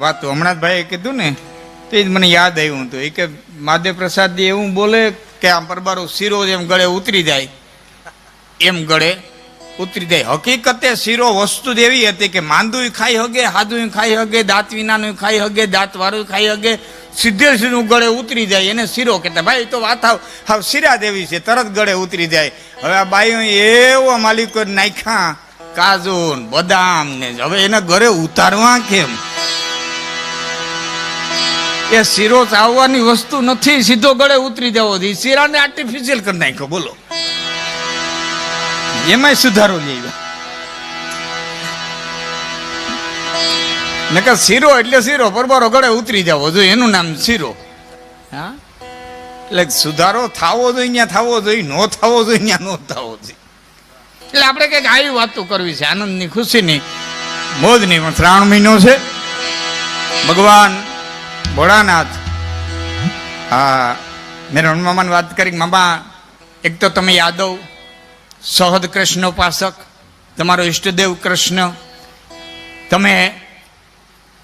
વાત તો હમણાં જ ભાઈએ કીધું ને તે જ મને યાદ આવ્યું હતું. એ કે મહાદેવ પ્રસાદજી એવું બોલે કે આમ પરબારો શીરો જેમ ગળે ઉતરી જાય એમ ગળે ઉતરી જાય. હકીકતે શીરો વસ્તુ જ એવી હતી કે માંદુય ખાઈ હગે, હાદુય ખાઈ હગે, દાંત વિનાનું ખાઈ હગે, દાંત વાળું ખાઈ હગે, સીધે સીધું ગળે ઉતરી જાય એને શીરો કહેતા. ભાઈ તો વાત હાવ શીરા દેવી છે, તરત ગળે ઉતરી જાય. હવે આ બાઈઓ એવો માલિકો નાખ્યા કાજુ બદામ ને, હવે એને ઘરે ઉતારવા કેમ? એ શીરો ચાવવાની વસ્તુ નથી, સીધો ગળે ઉતરી જવો જોઈએ. શીરાને આર્ટિફિશિયલ કરી નાખ્યો. બોલો એમાંય સુધારો લેવો. નકર શીરો એટલે શીરો, પરબારો ગળે ઉતરી જવો જોઈએ, એનું નામ શીરો. હા, એટલે સુધારો થવો જોઈએ ત્યાં થવો જોઈએ, નો થવો જોઈએ ત્યાં નો થવો જોઈએ. એટલે આપણે કંઈક આવી વાતો કરવી છે, આનંદની, ખુશીની, મોજની. શ્રાવણ મહિનો છે, ભગવાન ભોળાનાથ. હા, મેં રણ મામાની વાત કરી. મામા એક તો તમે યાદવ, સહદ કૃષ્ણ ઉપાસક, તમારો ઈષ્ટદેવ કૃષ્ણ, તમે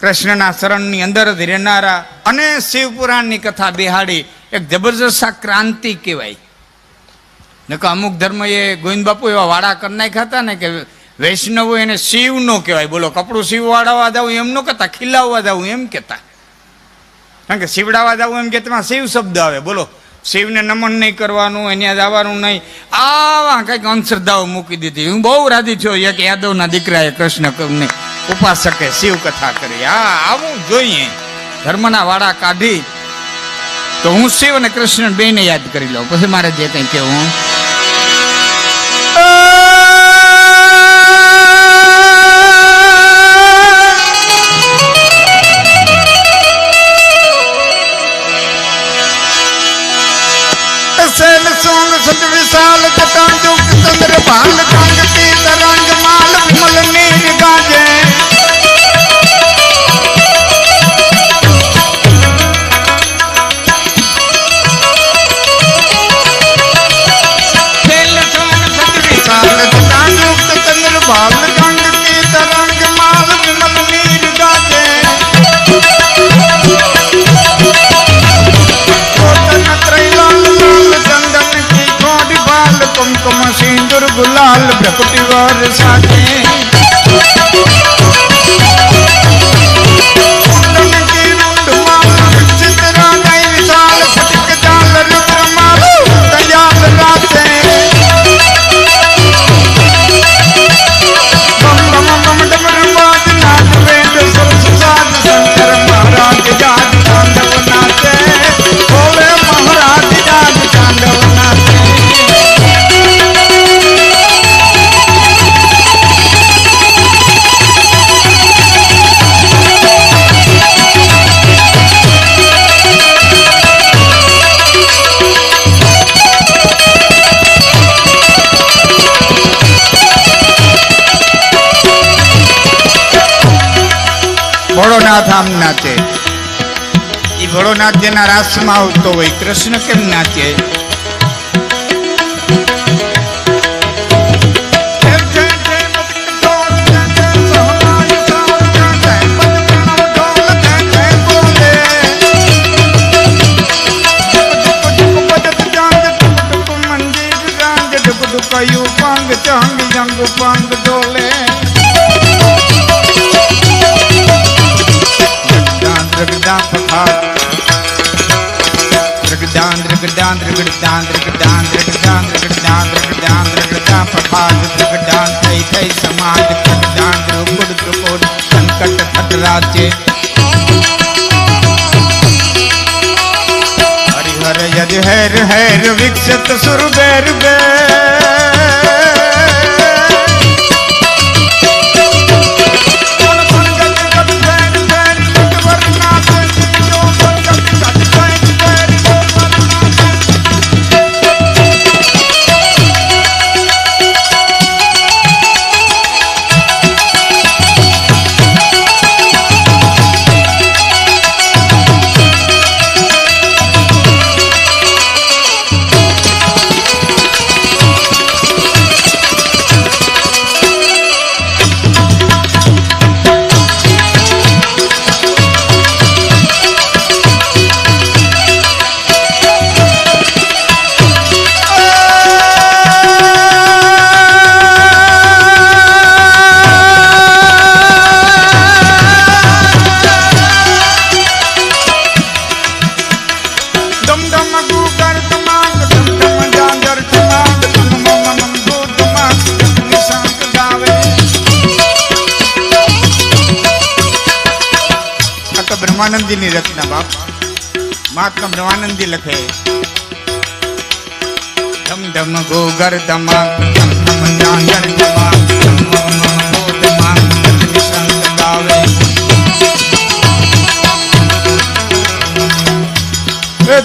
કૃષ્ણના શરણની અંદર જ રહેનારા, અને શિવપુરાણની કથા બિહાડી એક જબરજસ્ત ક્રાંતિ કહેવાય. નકર અમુક ધર્મ એ ગોવિંદ બાપુ એવા વાડા કરી નાખ્યા હતા ને કે વૈષ્ણવો એને શિવ નો કહેવાય. બોલો, કપડું શિવ વાળવા જવું એમ ન કહેતા, ખીલાવવા જવું એમ કહેતા. કારણ કે શિવડાવા જવું એમ કે તેમાં શિવ શબ્દ આવે. બોલો, શિવને નમન નહીં કરવાનું, અહીંયા જવાનું નહીં, આવા કંઈક અંધશ્રદ્ધાઓ મૂકી દીધી. હું બહુ રાજી છું એક યાદવના દીકરાએ કૃષ્ણ ઉપાસકે શિવ કથા કરી. હા, આવું જોઈએ. ધર્મના વાડા કાઢી તો હું શિવ અને કૃષ્ણ બેને યાદ કરી લઉં, પછી મારે જે કંઈ કહેવું. વિશાલ જટાંજુક ચંદ્ર ભાલ કાંગતી તરંગ માલ વિમલ નીર ગાજે. વિશાલ જટાંજુક ચંદ્ર ભાલ કાંગતી તરંગ માલ વિમલ નીર ગાજે. कुमकुम सिंदूर गुलाल भ्रकुटी वर साथे. चित्रा गई विशाल फटक जाल रुद्र मालो दयाल राते. बम बम बम डमर बाज नाथ वेद सरस साध शंकर महाराज जाग तांडव नाचे. भोले महाराज जाग तांडव नाचे. ભોળોનાથ આમ નાચે. એ ભોળોનાથ જેના રાસમાં આવતો હોય, કૃષ્ણ કેમ નાચે? પાંગ ચાંગ જંગ પાંગ ડોલે. Dragdan pakhat, dragdan dragdan dragdan dragdan dragdan dragdan dragdan dragdan pakhat, dragdan thai thai samaj dragdan drupud drupud sankat khat raje. Hari har yad her her viksat sur ber ber. બ્રહ્માનંદજીની રચના બાપ. મહાત્મા બ્રહ્માનંદજી લખે ધમ ધમ ગોગર ધમા ધમ ધમ જાંગર ધમા ધમ ધમ ગોધમા નિશંક ગાવે.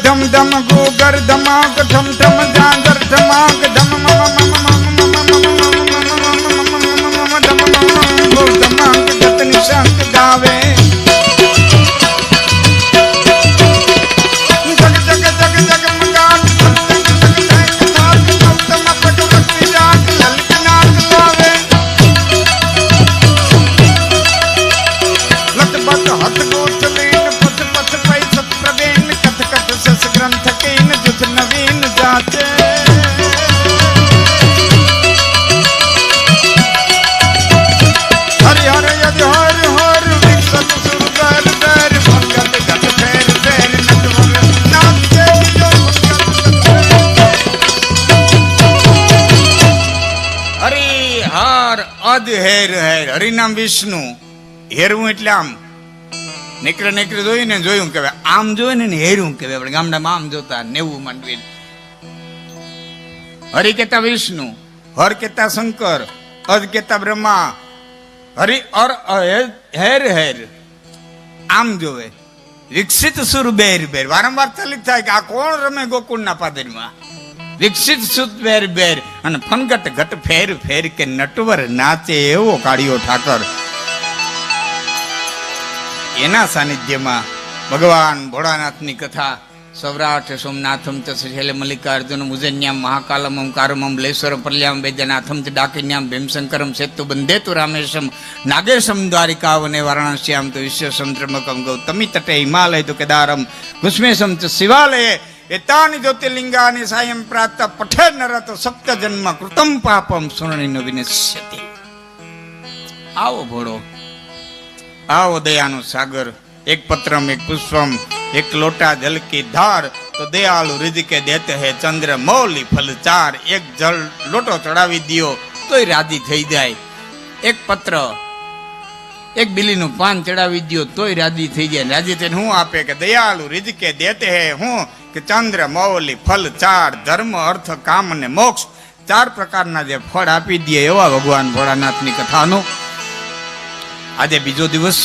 ધમ ધમ ગોગર ધમાક ધમ ધમ જાંગર ધમાક ધમ ધમાક ગત નિશંક ગાવે. હેર હેર હરિનામ વિષ્ણુ. હેરવું એટલે આમ નીકળે જોઈને જોયું કે આમ જોઈ ને હેરું કહેવાય. આપણે ગામડામાં આમ જોતા નેવું માંડવી. હરિ કેતા વિષ્ણુ, હર કેતા શંકર, અદ કેતા બ્રહ્મા. હરિ અર હેર હેર આમ જોવે. વિકસિત સુર બેર બેર વારંવાર ચલિત થાય કે આ કોણ રમે ગોકુળના પાદરમાં. વિકસિત સુત બેર બેર અને ફનગટ ઘટ ફેર ફેર કે નટવર નાચે એવો કાળિયો ઠાકર. એના સાનિધ્યમાં ભગવાન ભોળાનાથની કથા સૌરાષ્ટ્ર સોમનાથમ ચ શૈલે મલ્લિકાર્જુન મુજન્યામ મહાકાલમ ઓમકારમમ લેશ્વર પલ્યામ વૈદ્યનાથમ ચ ડાકિન્યામ ભીમશંકરમ સેતુ બંધેતુ રામેશમ નાગેશમ દ્વારિકાવને વારાણસ્યામ તો વિશ્વસમ ત્રંબકમ ગૌતમી તટે હિમાલય તો કેદારમ કુષ્મેશમ ચ શિવાલયે એતાની જ્યોતિર્લિંગાની સાયં પ્રાત પઠે નરત સપ્ત જન્મ કૃતમ પાપમ સુરણીનો વિનશ્યતિ. આવો ભોળો, આવો દયાનો સાગર. એક પત્રમ એક પુષ્પમ એક લોટા જલ કી ધાર તો દયાળુ હૃદય કે દેતે હે ચંદ્ર મૌલી ફલ ચાર. એક જળ લોટો ચડાવી દિયો તોય રાજી થઈ જાય. એક પત્ર એક બિલીનું પાન ચડાવી દો તોય રાજી થઈ જાય. રાજી થઈને હું આપે કે દયાળુ હૃદય કે દેતે હે હું કે ચંદ્ર મૌલી ફલ ચાર. ધર્મ અર્થ કામ અને મોક્ષ ચાર પ્રકારના જે ફળ આપી દે એવા ભગવાન ભોળાનાથની કથાનો આજે બીજો દિવસ.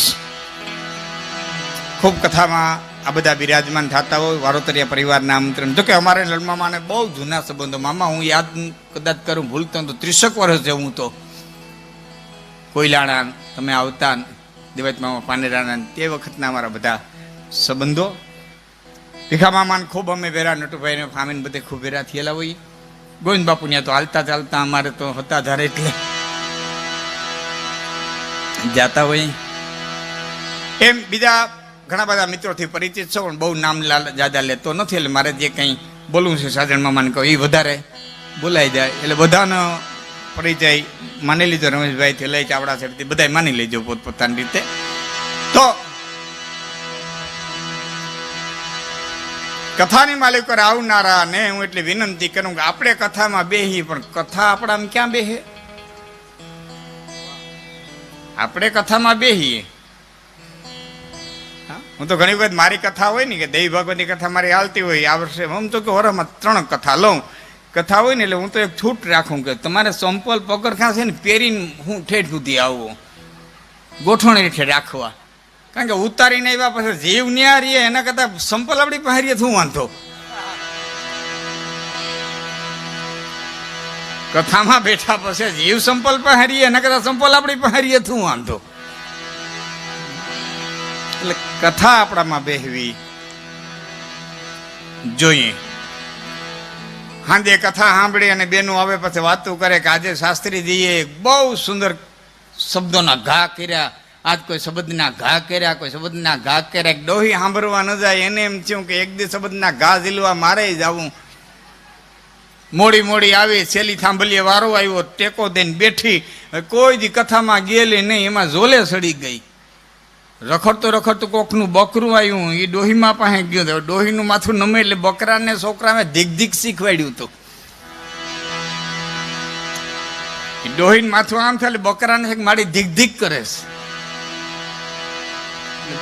ખૂબ કથામાં આ બધા બિરાજમાન થતા હોય. વારોતરિયા પરિવારના આમંત્રણ. જો કે અમારે લલમામાને બહુ જૂના સંબંધો. મામા હું યાદ કદાચ કરું ભૂલતો તો 30 વર્ષ છે. હું તો કોઈલાણા તમે આવતા દેવાજ મામા પાનેરાના તે વખતના અમારા બધા સંબંધો. ભીખા મામાને ખૂબ અમે વેરા નટુભાઈને ફામીને બધે ખૂબ વેરા થયેલા હોઈએ. ગોવિંદ બાપુ ત્યાં તો હાલતા ચાલતા અમારે તો હતા ધારે એટલે જાતા હોય. એમ બીજા ઘણા બધા મિત્રોથી પરિચિત છો પણ બહુ નામ જાદા લેતો નથી. એટલે મારે જે કંઈ બોલવું છે સાજણ મામાને કહું એ વધારે બોલાઈ જાય. એટલે બધાનો પરિચય માની લીધો. રમેશભાઈથી લઈ ચાવડા સાહેબથી બધા માની લેજો પોતપોતાની રીતે. તો કથાની માલિકો આવનારા ને હું એટલે વિનંતી કરું કે આપણે કથામાં બેહી, પણ કથા આપણામાં ક્યાં બેહે? આપણે કથામાં બેહીએ. હું તો ઘણી વખત મારી કથા હોય ને કે દેવી ભગવતની કથા મારી હાલતી હોય. આ વર્ષે હું તો કે વરમાં 3 કથા લઉં. કથા હોય ને એટલે હું તો એક છૂટ રાખું કે તમારે સંપલ પગરખાં છે ને પહેરીને હું ઠેઠ સુધી આવવું, ગોઠવણી હેઠે રાખવા. કારણ કે ઉતારીને આવ્યા પછી જીવ ન્યા રહીએ એના કરતા સંપલ આપણી પાસે રહીએ શું વાંધો? કથામાં બેઠા પછી જીવ સંપલ પાસે રહીએ એના કરતા સંપલ આપણી પાસે રહીએ શું વાંધો? એટલે કથા આપણામાં બેહવી જોઈએ. હાંજે કથા સાંભળી અને બેનું આવે પછી વાતું કરે કે આજે શાસ્ત્રીજીએ બહુ સુંદર શબ્દોના ઘા કર્યા, આજ કોઈ શબ્દના ઘા કર્યા, કોઈ શબ્દના ઘા કર્યા. ડોહી સાંભળવા ન જાય એને એમ થયું કે એક દિવસ શબ્દના ઘા ઝીલવા મારે જવું. મોડી મોડી આવી, છેલ્લી થાંભલીએ વારો આવ્યો, ટેકો દઈને બેઠી. કોઈ દી કથામાં ગયેલી નહીં, એમાં ઝોલે સડી ગઈ. રખડતું કોકનું બકરું આવ્યું, એ ડોહીમાં પાસે ગયો. ડોહીનું માથું નમે એટલે બકરાને છોકરાને ધીક શીખવાડ્યું હતું. ડોહીનું માથું આમ થાય એટલે બકરાને મારી ધીક કરે છે.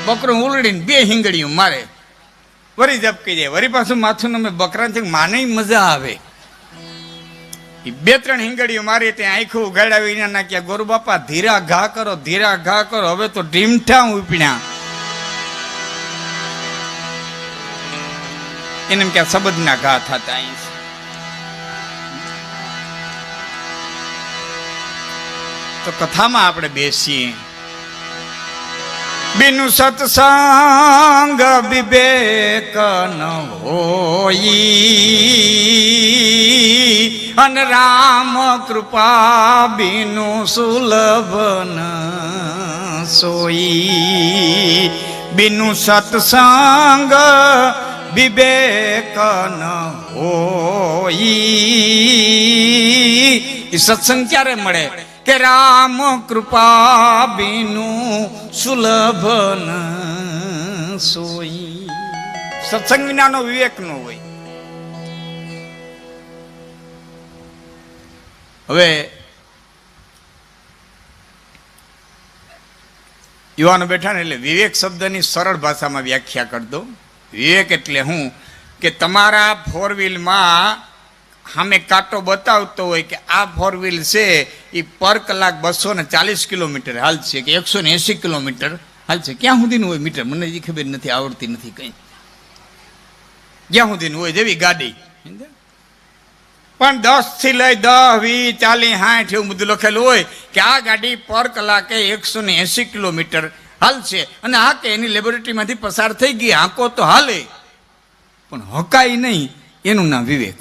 બકરું ઉલડીને 2 હિંગડીયું મારે, વરી ઝપકી જાય, વરી પાછું માથું નમે. બકરાને માને મજા આવે. 2-3 હિંગડીઓ મારી ત્યાં આખું ઉગાડાવી નાખ્યા. ગોરુ બાપા ધીરા ઘા કરો, ધીરા ઘા કરો. હવે તો ઢીમઠા ઉપડ્યા. એને એમ કે સબદના ઘા થતા. તો કથામાં આપણે બેસીએ. બિનુ સત્સંગ વિવેક ન હોઈ, અન રામ કૃપા બિનુ સુલભ ન સોઈ. બિનુ સત્સંગ વિવેક ન હોઈ. સત્સંગ ક્યારે મળે? કે રામ કૃપા બિનુ સુલભ ન સોઈ. સત્સંગ વિનાનો વિવેક નો હોય. હવે યુવાનો બેઠા ને એટલે વિવેક શબ્દની સરળ ભાષામાં વ્યાખ્યા કરી દો. વિવેક એટલે હું કે તમારા 4-વ્હીલમાં સામે કાંટો બતાવતો હોય કે આ 4-વ્હીલ છે એ પર કલાક 240 કિલોમીટર હાલશે કે 180 કિલોમીટર હાલશે. ક્યાં સુધીનું હોય મીટર? મને એ ખબર નથી, આવડતી નથી કંઈ. જ્યાં સુધીનું હોય જેવી ગાડી. પણ 10 થી લઈ 10, 20, 40, 60 એવું બધું લખેલું હોય કે આ ગાડી પર કલાકે 180 કિલોમીટર હાલશે. અને હા કે એની લેબોરેટરીમાંથી પસાર થઈ ગઈ, આંકો તો હાલે પણ હકાય નહીં. એનું નામ વિવેક.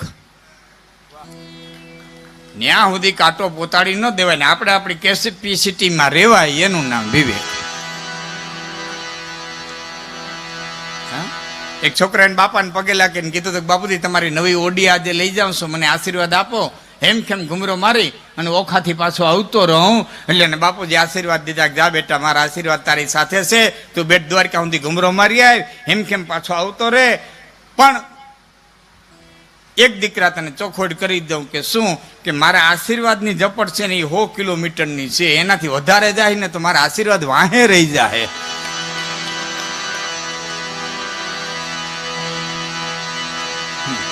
ત્યાં સુધી કાંટો પોતાડી ન દેવાય ને આપણે આપણી કેપેસિટીમાં રહેવાય. એનું નામ વિવેક. એક છોકરાને બાપાને પગે લાગીને કીધું તો બાપુજી તમારી નવી ઓડી આજે લઈ જાઉં છું, મને આશીર્વાદ આપો. હેમખેમ ઘુમરો મારી અને ઓખાથી પાછો આવતો રહું. એટલે એને બાપુજી આશીર્વાદ દીધા, જા બેટા મારા આશીર્વાદ તારી સાથે છે, તું બેટ દ્વારકા સુધી ઘુમરો મારી આવ, હેમખેમ પાછો આવતો રે. પણ એક દીકરા તને ચોખવટ કરી દઉં કે શું? કે મારા આશીર્વાદની ઝપટ છે ને એ 100 કિલોમીટરની છે, એનાથી વધારે જાય ને તો મારા આશીર્વાદ વાહે રહી જાય.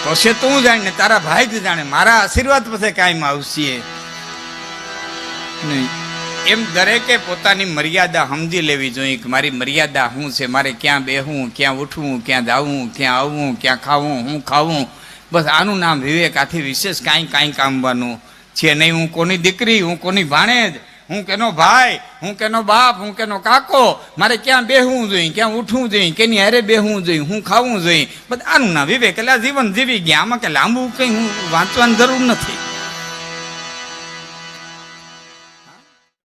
પછી તું જાણ ને તારા ભાઈ જ જાણે, મારા આશીર્વાદ પછી કાયમ આવશે નહીં. એમ દરેકે પોતાની મર્યાદા સમજી લેવી જોઈએ કે મારી મર્યાદા શું છે, મારે ક્યાં બેહવું, ક્યાં ઉઠવું, ક્યાં જાવું, ક્યાં આવવું, ક્યાં ખાવું, હું ખાવું. બસ આનું નામ વિવેક. આથી વિશેષ કાંઈ કામવાનું છે નહીં. હું કોની દીકરી, હું કોની ભાણેજ, હું કેનો ભાઈ, હું કેનો બાપ, હું કેનો કાકો, મારે ક્યાં બેહવું જોઈએ, ક્યાં ઉઠવું જોઈએ, કેની હારે બેહવું જોઈએ, હું ખાવું જોઈએ. બસ આનું નામ વિવેક. એટલે આ જીવન જીવી ગયા. આમાં કે લાંબુ કંઈ હું વાંચવાની જરૂર નથી.